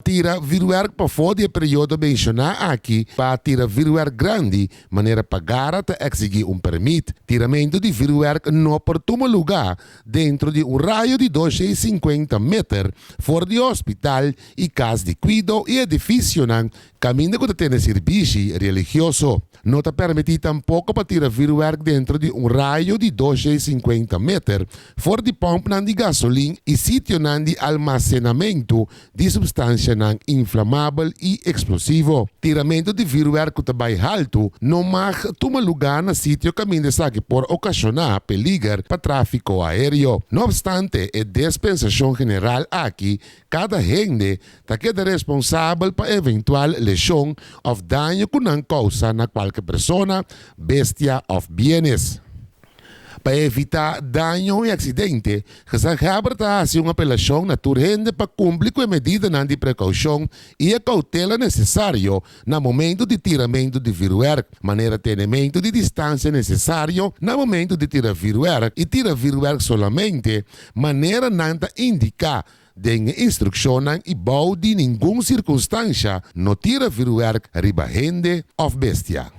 Tira virwerk pa voor die periode mencionada aqui para tira virwerk grande, maneira pagara te exigir permit. Tiramento de virwerk no portumo lugar dentro de raio de 250 metros fora de hospital e casa de cuido e edifício nan caminho que tem serviço religioso. Não te permite tampouco para tirar virwerk dentro de raio de 250 metros fora de pompa nan de gasolina e sítio nan de almacenamento de substância inflamável e explosivo. Tiramento de virwerk que vai alto não mag toma lugar na sítio caminho de saque por ocasionar peligro para tráfico aéreo. No obstante, a dispensação general aqui, cada gente queda responsável para eventual lesão ou dano que não causa na qualquer pessoa, bestia ou bienes. Para evitar dano e acidente, se abre uma apelação na urgente para cumprir com a medida de precaução e a cautela necessária no momento de tiramento de virwerk, maneira tenimento de distância necessário no momento de tirar virwerk e tirar virwerk solamente, maneira não indicar de instrução e bau de nenhuma circunstância no tira virwerk riba gente ou bestia.